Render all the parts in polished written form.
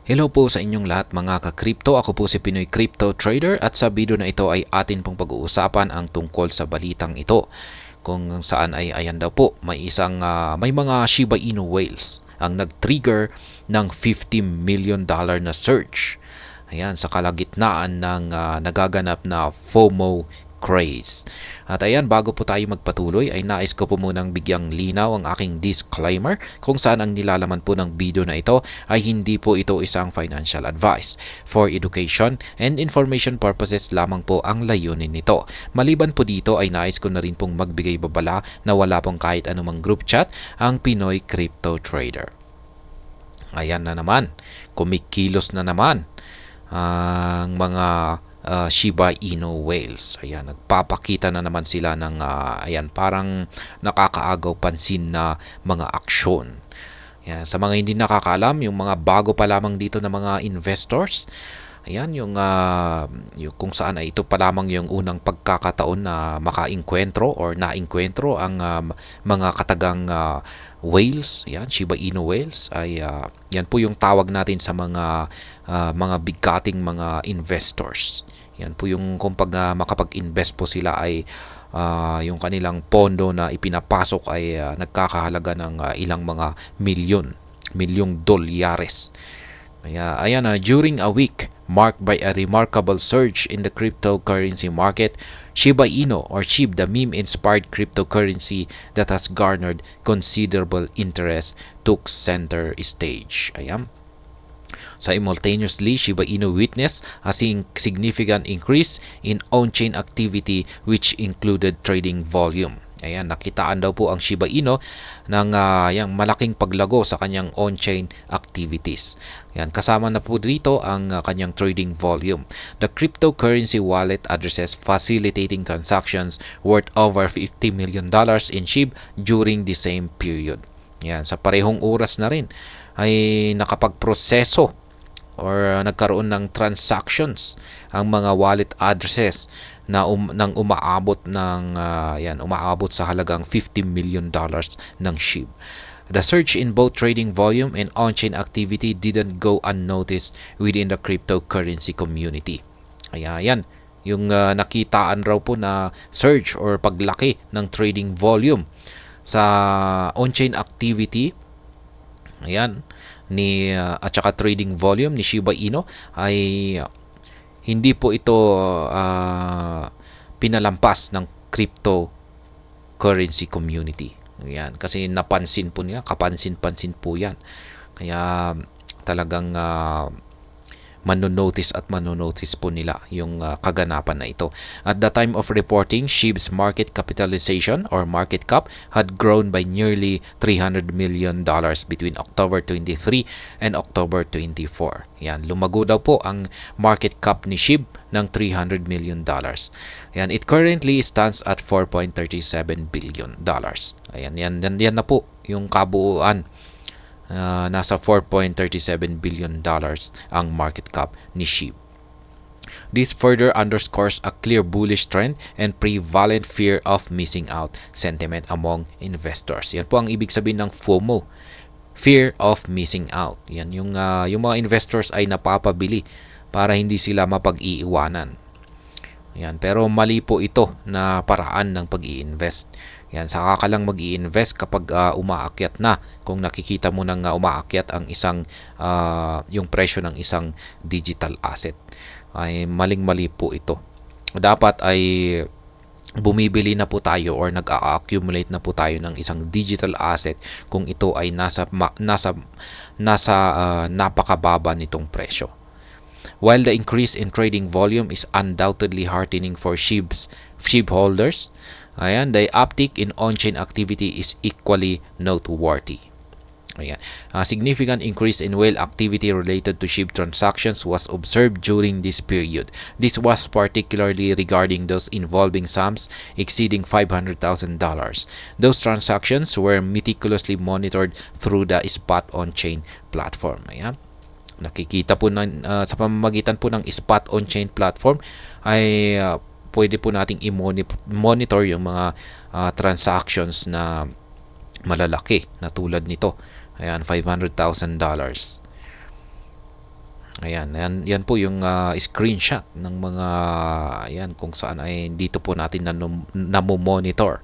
Hello po sa inyong lahat mga ka-crypto. Ako po si Pinoy Crypto Trader at sa video na ito ay atin pong pag-uusapan ang tungkol sa balitang ito. Kung saan ay ayan daw po, may mga Shiba Inu whales ang nag-trigger ng $50 million na surge. Ayan, sa kalagitnaan ng nagaganap na FOMO craze. At ayan, bago po tayo magpatuloy ay nais ko po munang bigyang linaw ang aking disclaimer kung saan ang nilalaman po ng video na ito ay hindi po ito isang financial advice. For education and information purposes lamang po ang layunin nito. Maliban po dito ay nais ko na rin pong magbigay babala na wala pong kahit anumang group chat ang Pinoy Crypto Trader. Ayan na naman, kumikilos na naman ang mga Shiba Inu whales. Ayan, nagpapakita na naman sila ng parang nakakaagaw pansin na mga aksyon. Ayan, sa mga hindi nakakaalam, yung mga bago pa lamang dito na mga investors, ayan, yung kung saan ay ito pa lamang yung unang pagkakataon na makainkwentro or nainkwentro ang mga katagang whales, yan, Shiba Inu whales ay yan po yung tawag natin sa mga bigkating mga investors. Yan po yung kung makapag-invest po sila ay yung kanilang pondo na ipinapasok ay nagkakahalaga ng ilang mga milyong dolyares. Ayan, during a week marked by a remarkable surge in the cryptocurrency market, Shiba Inu or SHIB, the meme-inspired cryptocurrency that has garnered considerable interest, took center stage. Ayan. Simultaneously, Shiba Inu witnessed a significant increase in on-chain activity which included trading volume. Ayan, nakitaan daw po ang Shiba Inu ng yung malaking paglago sa kanyang on-chain activities. Ayan, kasama na po dito ang kanyang trading volume. The cryptocurrency wallet addresses facilitating transactions worth over $50 million in SHIB during the same period. Ayan, sa parehong oras na rin ay nakapagproseso or nagkaroon ng transactions ang mga wallet addresses na nang umaabot sa halagang $50 million ng SHIB. The surge in both trading volume and on-chain activity didn't go unnoticed within the cryptocurrency community. Ayan, yung nakitaan raw po na surge or paglaki ng trading volume sa on-chain activity. Ayan, at saka trading volume ni Shiba Inu ay hindi po ito pinalampas ng cryptocurrency community. Ayan, kasi napansin po niya, kapansin-pansin po yan. Kaya talagang manonotice po nila yung kaganapan na ito. At the time of reporting, SHIB's market capitalization or market cap had grown by nearly $300 million between October 23 and October 24. Yan, lumago daw po ang market cap ni SHIB ng $300 million. Yan, it currently stands at $4.37 billion. Ayan, yan na po yung kabuuan. Nasa $4.37 billion ang market cap ni SHIB. This further underscores a clear bullish trend and prevalent fear of missing out sentiment among investors. Yan po ang ibig sabihin ng FOMO, fear of missing out. Yan yung mga investors ay napapabili para hindi sila mapag-iiwanan. Yan, pero mali po ito na paraan ng pag-i-invest. Yan, saka ka lang mag-i-invest kapag umaakyat na. Kung nakikita mo nang umaakyat ang yung presyo ng isang digital asset, ay maling-mali po ito. Dapat ay bumibili na po tayo or nag-accumulate na po tayo ng isang digital asset kung ito ay nasa napakababa nitong presyo. While the increase in trading volume is undoubtedly heartening for SHIB holders, the uptick in on-chain activity is equally noteworthy. A significant increase in whale activity related to SHIB transactions was observed during this period. This was particularly regarding those involving sums exceeding $500,000. Those transactions were meticulously monitored through the spot on-chain platform. Nakikita po sa pamamagitan po ng spot on-chain platform ay pwede po nating i-monitor yung mga transactions na malalaki na tulad nito. Ayan, $500,000. Ayan, yan po yung screenshot ng mga ayan kung saan ay dito po natin monitor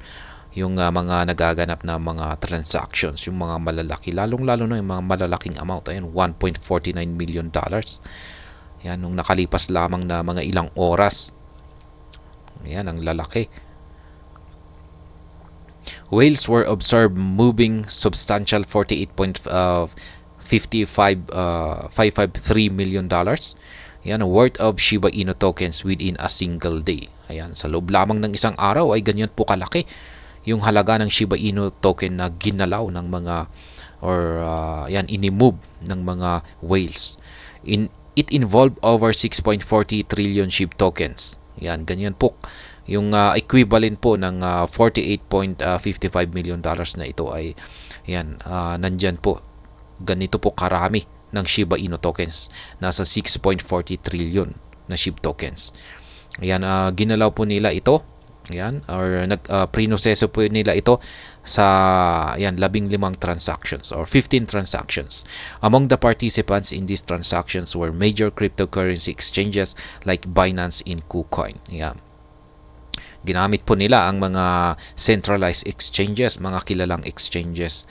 yung mga nagaganap na mga transactions, yung mga malalaki, lalong-lalo na yung mga malalaking amount. Ayan, 1.49 million dollars. Ayan, nung nakalipas lamang na mga ilang oras. Ayan, ang lalaki. Whales were observed moving substantial 553 million dollars. Yan, worth of Shiba Inu tokens within a single day. Ayan, sa loob lamang ng isang araw ay ganyan po kalaki yung halaga ng Shiba Inu token na ginalaw ng mga or inimove ng mga whales. It involved over 6.40 trillion SHIB tokens. Yan, ganyan po yung equivalent po ng 48.55 million dollars na ito ay yan, nandyan po. Ganito po karami ng Shiba Inu tokens. Nasa 6.40 trillion na SHIB tokens. Ayan, ginalaw po nila ito. Ayan, or prinoseso po nila ito sa 15 transactions or 15 transactions. Among the participants in these transactions were major cryptocurrency exchanges like Binance and KuCoin. Ayan. Ginamit po nila ang mga centralized exchanges, mga kilalang exchanges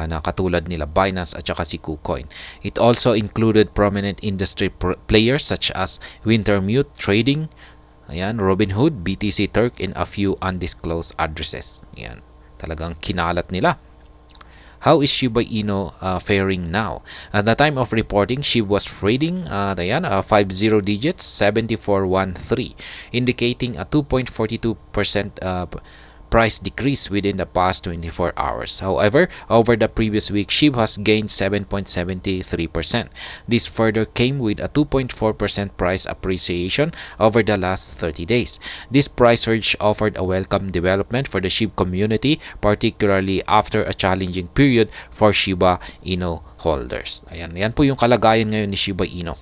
na katulad nila Binance at saka si KuCoin. It also included prominent industry players such as Wintermute Trading, ayan, Robinhood, BTC Turk, and a few undisclosed addresses. Ayan, talagang kinalat nila. How is Shiba Inu faring now? At the time of reporting, SHIB was trading 50 digits, 7413, indicating a 2.42% price decrease within the past 24 hours. However, over the previous week, SHIB has gained 7.73%. This further came with a 2.4% price appreciation over the last 30 days. This price surge offered a welcome development for the SHIB community, particularly after a challenging period for Shiba Inu holders. Ayan, yan po yung kalagayan ngayon ni Shiba Inu.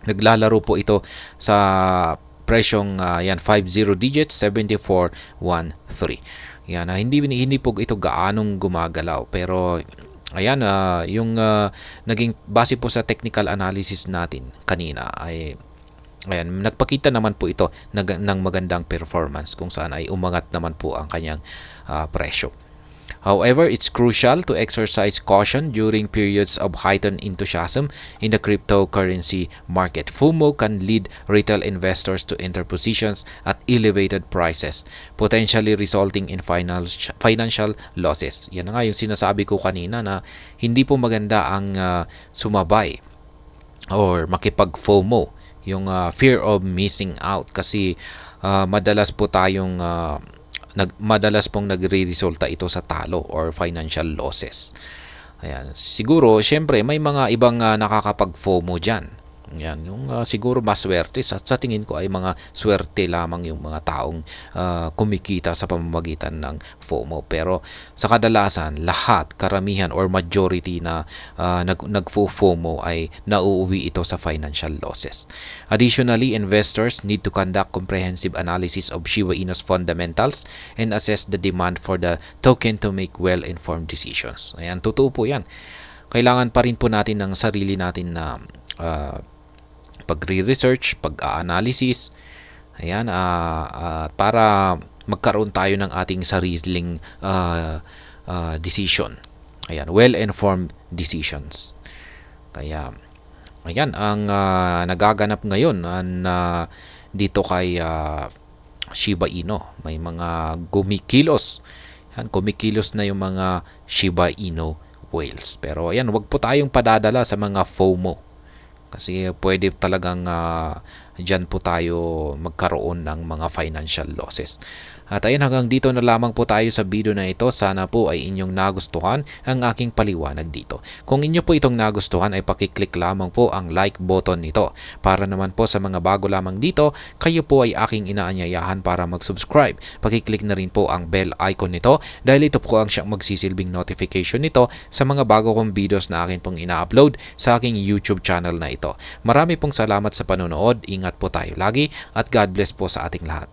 Naglalaro po ito sa presyong 50 digits, 7413. Yan, hindi po ito gaanong gumagalaw, pero ayan, yung naging base po sa technical analysis natin kanina ay ayan, nagpakita naman po ito ng magandang performance kung saan ay umangat naman po ang kanyang presyo. However, it's crucial to exercise caution during periods of heightened enthusiasm in the cryptocurrency market. FOMO can lead retail investors to enter positions at elevated prices, potentially resulting in financial losses. Yan na nga yung sinasabi ko kanina na hindi po maganda ang sumabay or makipag-FOMO, yung fear of missing out, kasi madalas pong nagre-resulta ito sa talo or financial losses. Ayan, siguro syempre may mga ibang nakakapag-FOMO diyan. Yan, yung siguro maswerte sa tingin ko ay mga swerte lamang yung mga taong kumikita sa pamamagitan ng FOMO. Pero sa kadalasan, karamihan or majority na nag-FOMO ay nauuwi ito sa financial losses. Additionally, investors need to conduct comprehensive analysis of Shiba Inu's fundamentals and assess the demand for the token to make well-informed decisions. Ayan, totoo po yan. Kailangan pa rin po natin ng sarili natin na pagre-research, pag-analysis, ayan, para magkaroon tayo ng ating sariling decision. Ayan, well-informed decisions. Kaya, ayan, ang nagaganap ngayon dito kay Shiba Inu. May mga kumikilos. Ayan, kumikilos na yung mga Shiba Inu whales. Pero ayan, wag po tayong padadala sa mga FOMO. Kasi pwede talagang dyan po tayo magkaroon ng mga financial losses. At ayun, hanggang dito na lamang po tayo sa video na ito. Sana po ay inyong nagustuhan ang aking paliwanag dito. Kung inyo po itong nagustuhan ay pakiclick lamang po ang like button nito. Para naman po sa mga bago lamang dito, kayo po ay aking inaanyayahan para mag-subscribe. Pakiclick na rin po ang bell icon nito dahil ito po ang siyang magsisilbing notification nito sa mga bago kong videos na akin pong ina-upload sa aking YouTube channel na ito. Marami pong salamat sa panonood. Ingat po tayo lagi at God bless po sa ating lahat.